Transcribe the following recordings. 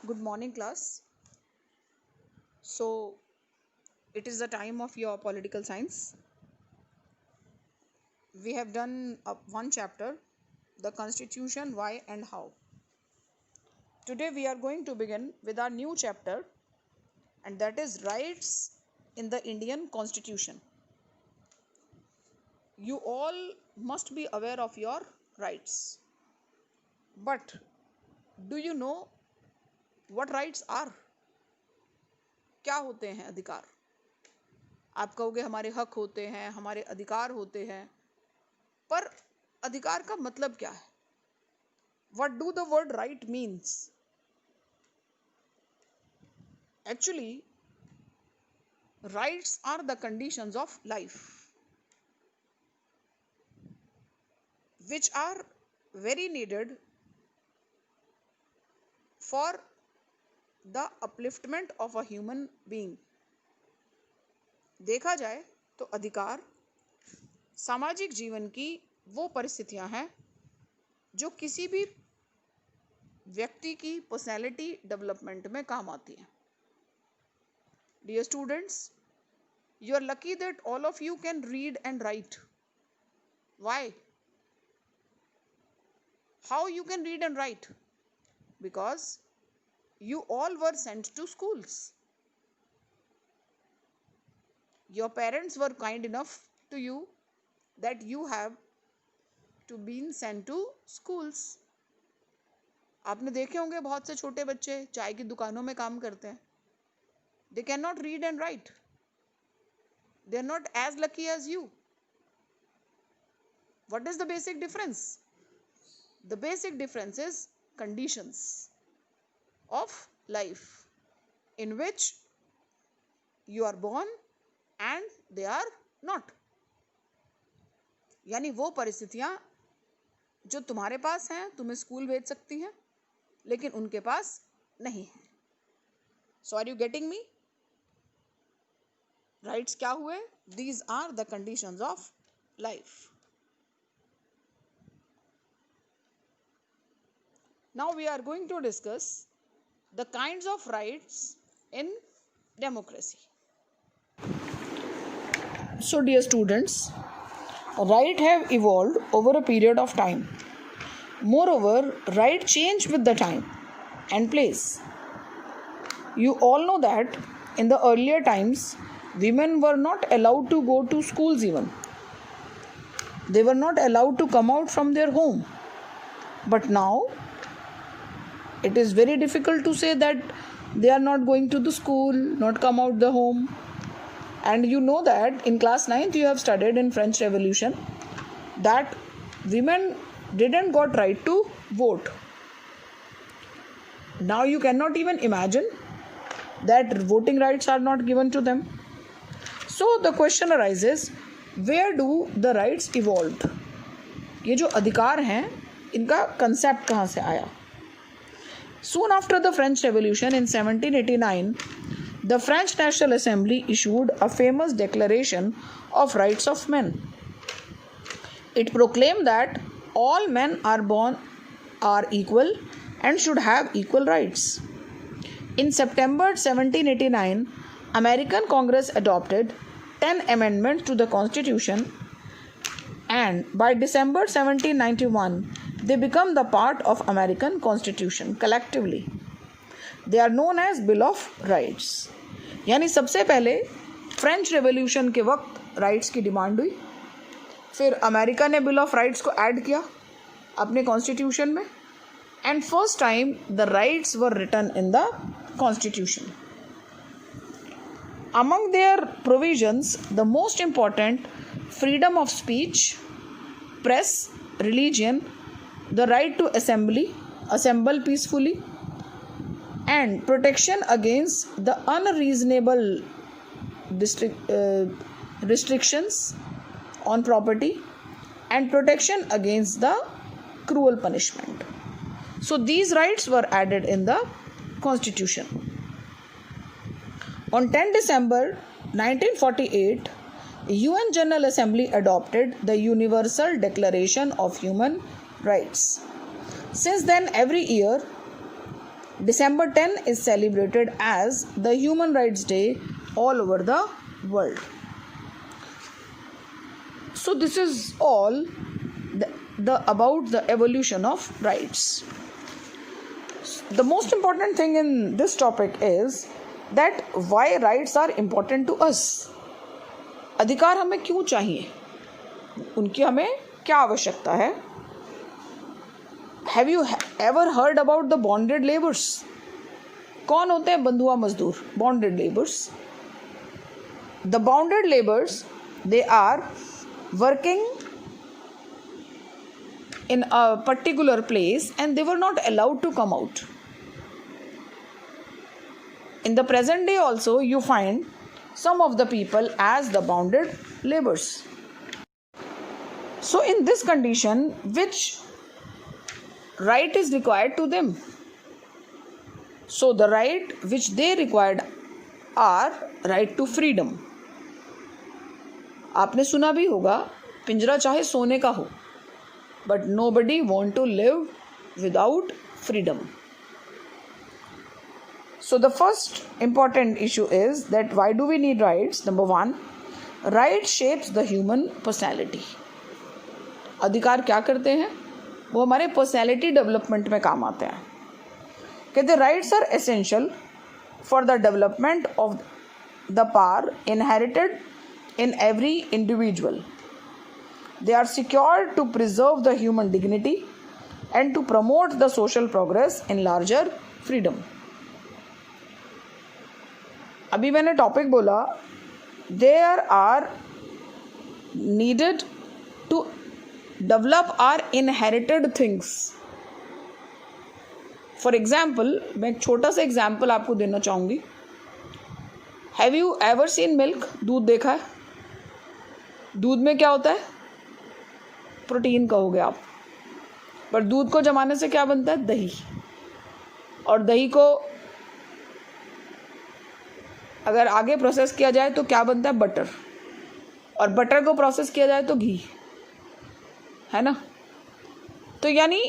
Good morning, class. So, it is the time of your political science. We have done one chapter, the Constitution, why and how. Today, we are going to begin with our new chapter, and that is rights in the Indian Constitution. You all must be aware of your rights. But do you know what rights are? क्या होते हैं अधिकार? आप कहोगे हमारे हक होते हैं, हमारे अधिकार होते हैं, पर अधिकार का मतलब क्या है? What do the word right means? Actually, rights are the conditions of life which are very needed for the upliftment of a human being. देखा जाए तो अधिकार सामाजिक जीवन की वो परिस्थितियां हैं जो किसी भी व्यक्ति की पर्सनैलिटी डेवलपमेंट में काम आती हैं. Dear students, you are lucky that all of you can read and write. Why? How you can read and write? Because you all were sent to schools. Your parents were kind enough to you that you have to been sent to schools. आपने देखे होंगे बहुत से छोटे बच्चे चाय की दुकानों में काम करते हैं. They cannot read and write. They are not as lucky as you. What is the basic difference? The basic difference is conditions of life in which you are born and they are not. यानी वो परिस्थितियां जो तुम्हारे पास हैं, तुम्हें school भेज सकती हैं, लेकिन उनके पास नहीं है. So are you getting me? Rights क्या हुए? These are the conditions of life. Now we are going to discuss the kinds of rights in democracy. So dear students, rights have evolved over a period of time. Moreover, rights change with the time and place. You all know that in the earlier times, women were not allowed to go to schools even. They were not allowed to come out from their home. But now, it is very difficult to say that they are not going to the school, not come out the home. And you know that in class 9th you have studied in French Revolution that women didn't got right to vote. Now you cannot even imagine that voting rights are not given to them. So the question arises, where do the rights evolved? ये जो अधिकार हैं इनका concept कहाँ से आया? Soon after the French Revolution in 1789, the French National Assembly issued a famous Declaration of Rights of Men. It proclaimed that all men are born are equal and should have equal rights. In September 1789, American Congress adopted 10 amendments to the Constitution, and by December 1791, they become the part of American Constitution collectively. They are known as Bill of Rights. यानी सबसे पहले French revolution के वक्त rights की demand हुई, फिर America ने bill of rights को ऐड किया अपने कॉन्स्टिट्यूशन में, and first time the rights were written in the constitution. Among their provisions, the most important, freedom of speech, press, religion, the right to assemble peacefully, and protection against the unreasonable restrictions on property and protection against the cruel punishment. So these rights were added in the Constitution. On 10 December 1948, UN General Assembly adopted the Universal Declaration of Human Rights. Since then, every year, December 10 is celebrated as the Human Rights Day all over the world. So this is all about the evolution of rights. The most important thing in this topic is that why rights are important to us. अधिकार हमें क्यों चाहिए, उनकी हमें क्या आवश्यकता है. Have you ever heard about the bonded laborers? कौन होते हैं बंधुआ मजदूर? Bonded laborers. The bonded laborers, they are working in a particular place and they were not allowed to come out. In the present day also you find some of the people as the bonded laborers. So in this condition, which right is required to them? So the right which they required are right to freedom. आपने सुना भी होगा, पिंजरा चाहे सोने का हो, but nobody want to live without freedom. So the first important issue is that why do we need rights? Number one, right shapes the human personality. अधिकार क्या करते हैं? वो हमारे पर्सनैलिटी डेवलपमेंट में काम आते हैं. कहते rights are essential for the development of the power inherited in every individual. They are secured to preserve the human dignity and to promote the social progress in larger freedom. अभी मैंने topic बोला, there are needed to develop our inherited things. For example, मैं एक छोटा सा example आपको देना चाहूँगी. Have you ever seen milk? दूध देखा है? दूध में क्या होता है? प्रोटीन कहोगे आप, पर दूध को जमाने से क्या बनता है? दही. और दही को अगर आगे प्रोसेस किया जाए तो क्या बनता है? बटर. और बटर को प्रोसेस किया जाए तो घी, है ना? तो यानी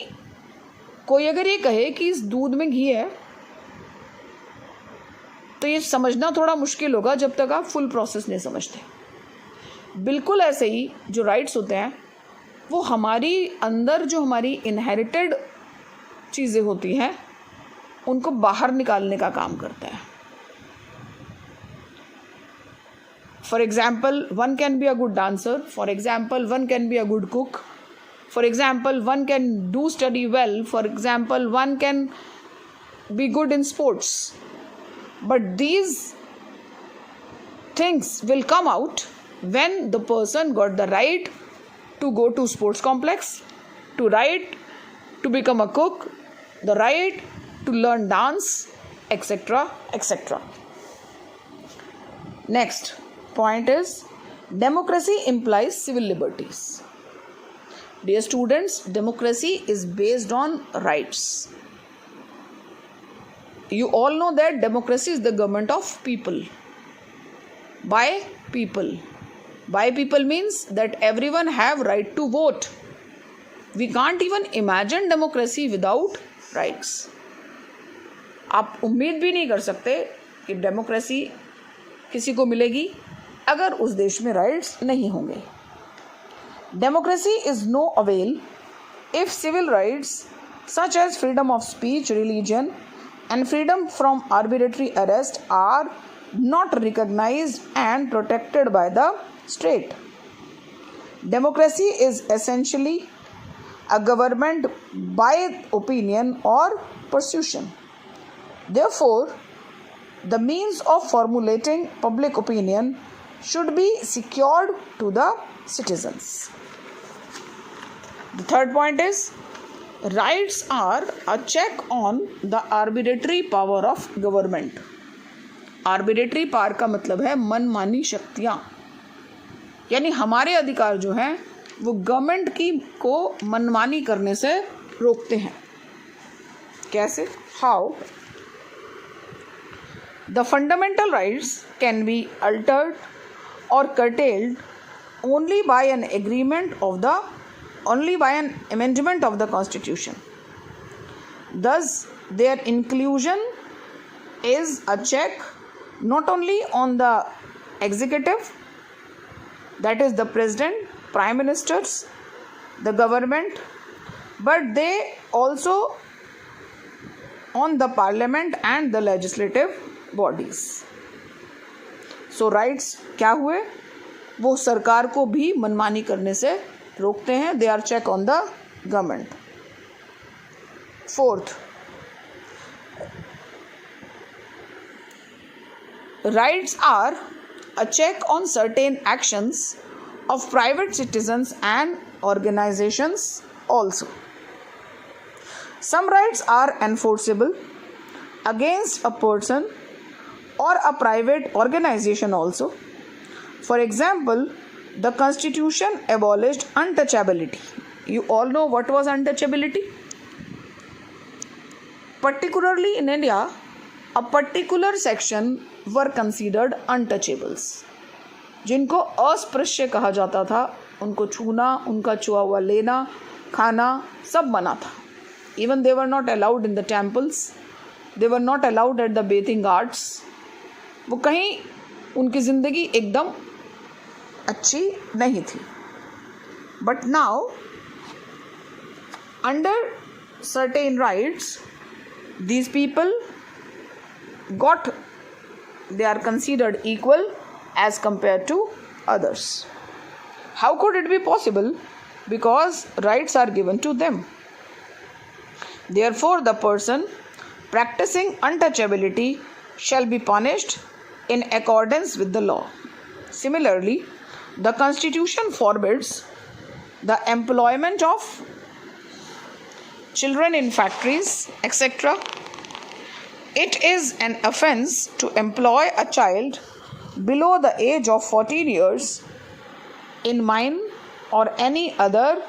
कोई अगर ये कहे कि इस दूध में घी है तो ये समझना थोड़ा मुश्किल होगा जब तक आप फुल प्रोसेस नहीं समझते. बिल्कुल ऐसे ही जो राइट्स होते हैं वो हमारी अंदर जो हमारी इनहेरिटेड चीज़ें होती हैं उनको बाहर निकालने का काम करता है. For example, one can be a good dancer. For example, one can be a good cook. For example, one can do study well. For example, one can be good in sports. But these things will come out when the person got the right to go to sports complex, to right to become a cook, the right to learn dance, etc., etc. Next point is democracy implies civil liberties. Dear students, democracy is based on rights. You all know that democracy is the government of people, by people. By people means that everyone have right to vote. We can't even imagine democracy without rights. आप उम्मीद भी नहीं कर सकते कि democracy किसी को मिलेगी अगर उस देश में राइट्स नहीं होंगे. Democracy is no avail if civil rights such as freedom of speech, religion, and freedom from arbitrary arrest are not recognized and protected by the state. Democracy is essentially a government by opinion or persuasion. Therefore, the means of formulating public opinion should be secured to the citizens. The third point is rights are a check on the arbitrary power of government. Arbitrary power का मतलब है मनमानी शक्तियाँ, यानी हमारे अधिकार जो हैं वो गवर्नमेंट की को मनमानी करने से रोकते हैं. कैसे? How? The fundamental rights can be altered or curtailed only by an amendment of the Constitution. Thus, their inclusion is a check not only on the executive, that is the president, prime ministers, the government, but they also on the parliament and the legislative bodies. So rights क्या हुए, वो सरकार को भी मनमानी करने से रोकते हैं. They are check on the government. Fourth, rights are a check on certain actions of private citizens and organizations also. Some rights are enforceable against a person or a private organization also. For example, the Constitution abolished untouchability. You all know what was untouchability? Particularly in India, a particular section were considered untouchables. जिनको अस्पृश्य कहा जाता था, उनको छूना, उनका छुआ हुआ लेना, खाना सब मना था. Even they were not allowed in the temples. They were not allowed at the bathing ghats. वो कहीं उनकी ज़िंदगी एकदम अच्छी नहीं थी. But now, under certain rights, these people they are considered equal as compared to others. How could it be possible? Because rights are given to them. Therefore, the person practicing untouchability shall be punished in accordance with the law. Similarly, the Constitution forbids the employment of children in factories, etc. It is an offence to employ a child below the age of 14 years in mine or any other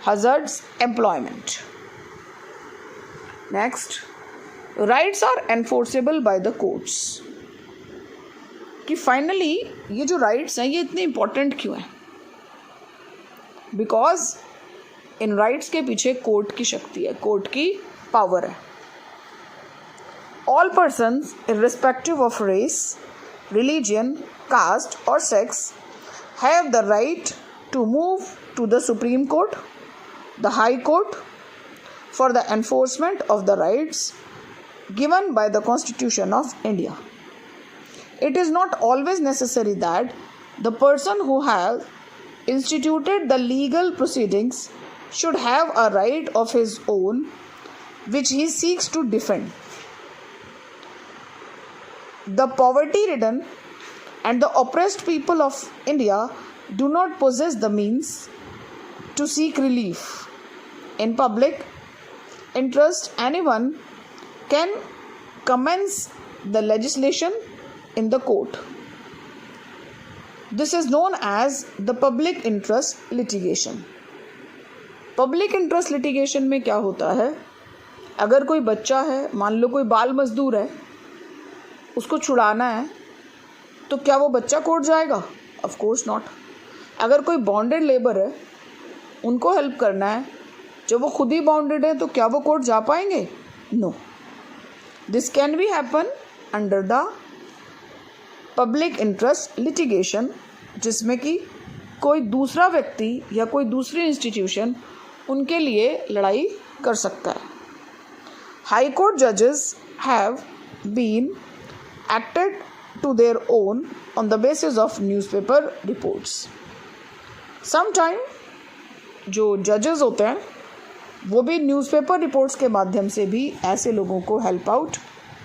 hazardous employment. Next, rights are enforceable by the courts. कि finally ये जो rights हैं ये इतने important क्यों हैं? Because in rights के पीछे कोर्ट की शक्ति है, कोर्ट की पावर है. All persons irrespective of race, religion, caste or sex have the right to move to the Supreme Court, the High Court, for the enforcement of the rights given by the Constitution of India. It is not always necessary that the person who has instituted the legal proceedings should have a right of his own which he seeks to defend. The poverty-ridden and the oppressed people of India do not possess the means to seek relief. In public interest, anyone can commence the legislation in the court. This is known as the public interest litigation. Public interest litigation में क्या होता है? अगर कोई बच्चा है, मान लो कोई बाल मजदूर है, उसको छुड़ाना है, तो क्या वो बच्चा कोर्ट जाएगा? Of course not. अगर कोई बॉन्डेड लेबर है, उनको हेल्प करना है, जब वो खुद ही बॉन्डेड है, तो क्या वो कोर्ट जा पाएंगे? No. This can be happen under the public interest litigation, जिसमें कि कोई दूसरा व्यक्ति या कोई दूसरी इंस्टीट्यूशन उनके लिए लड़ाई कर सकता है. हाई कोर्ट जजेस have been acted to their own on the basis of newspaper reports. Sometime जो जजेस होते हैं वो भी न्यूज़पेपर रिपोर्ट्स के माध्यम से भी ऐसे लोगों को हेल्प आउट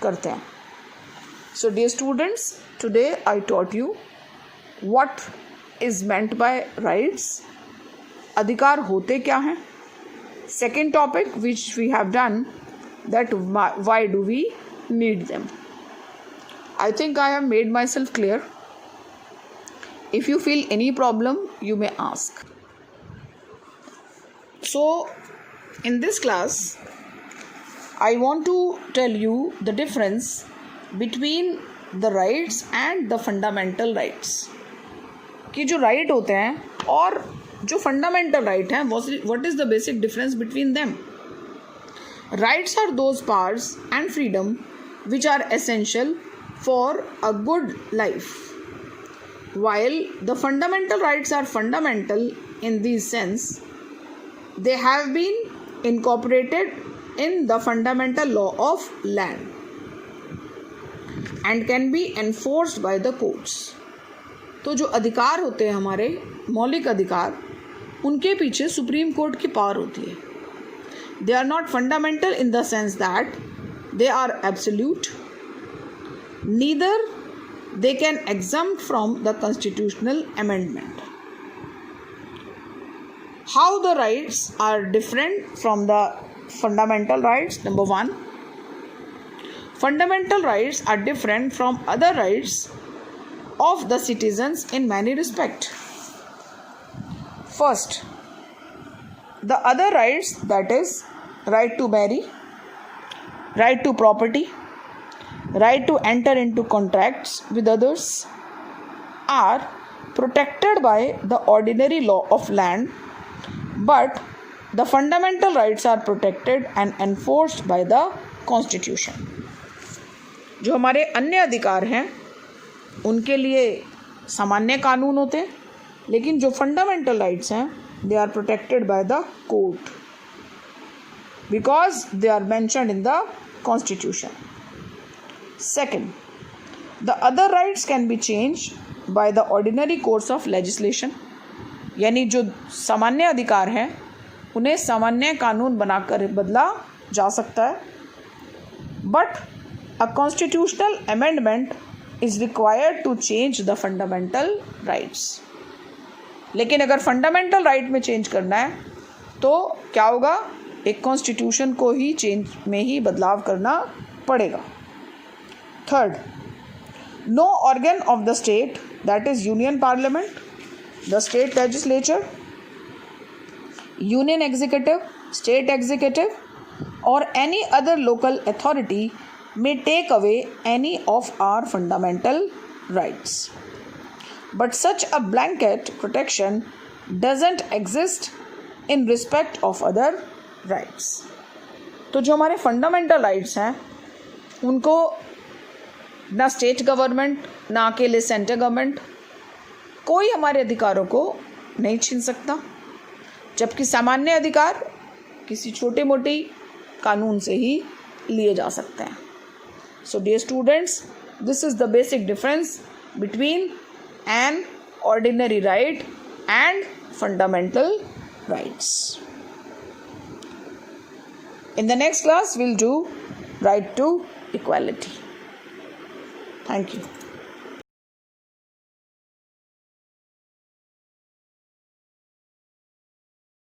करते हैं. So dear students, today I taught you what is meant by rights. अधिकार होते क्या हैं? Second topic which we have done, that why do we need them? I think I have made myself clear. If you feel any problem, you may ask. So, in this class, I want to tell you the difference between the rights and the fundamental rights. कि जो right होते हैं और जो fundamental right हैं, what is the basic difference between them? Rights are those powers and freedom which are essential for a good life. While the fundamental rights are fundamental in this sense, they have been incorporated in the fundamental law of land and can be enforced by the courts. तो जो अधिकार होते हैं हमारे मौलिक अधिकार, उनके पीछे सुप्रीम कोर्ट की पावर होती है. They are not fundamental in the sense that they are absolute. Neither they can exempt from the constitutional amendment. How the rights are different from the fundamental rights? Number one, fundamental rights are different from other rights of the citizens in many respects. First, the other rights, that is, right to marry, right to property, right to enter into contracts with others, are protected by the ordinary law of land, but the fundamental rights are protected and enforced by the Constitution. जो हमारे अन्य अधिकार हैं उनके लिए सामान्य कानून होते हैं, लेकिन जो फंडामेंटल राइट्स हैं they are protected by the court because they are mentioned in the Constitution. Second, the other rights can be changed by the ordinary course of legislation. यानी जो सामान्य अधिकार हैं उन्हें सामान्य कानून बनाकर बदला जा सकता है, but a constitutional amendment is required to change the fundamental rights. लेकिन अगर फंडामेंटल राइट में चेंज करना है तो क्या होगा, एक कॉन्स्टिट्यूशन को ही चेंज में ही बदलाव करना पड़ेगा. Third, no organ of the state, that is union parliament, the state legislature, union executive, state executive और any other local authority may take away any of our fundamental rights. But such a blanket protection doesn't exist in respect of other rights. तो जो हमारे fundamental rights हैं उनको ना state government ना अकेले central government कोई हमारे अधिकारों को नहीं छीन सकता, जबकि सामान्य अधिकार किसी छोटे मोटे कानून से ही लिए जा सकते हैं. So dear students, this is the basic difference between an ordinary right and fundamental rights. In the next class, we'll do right to equality. Thank you.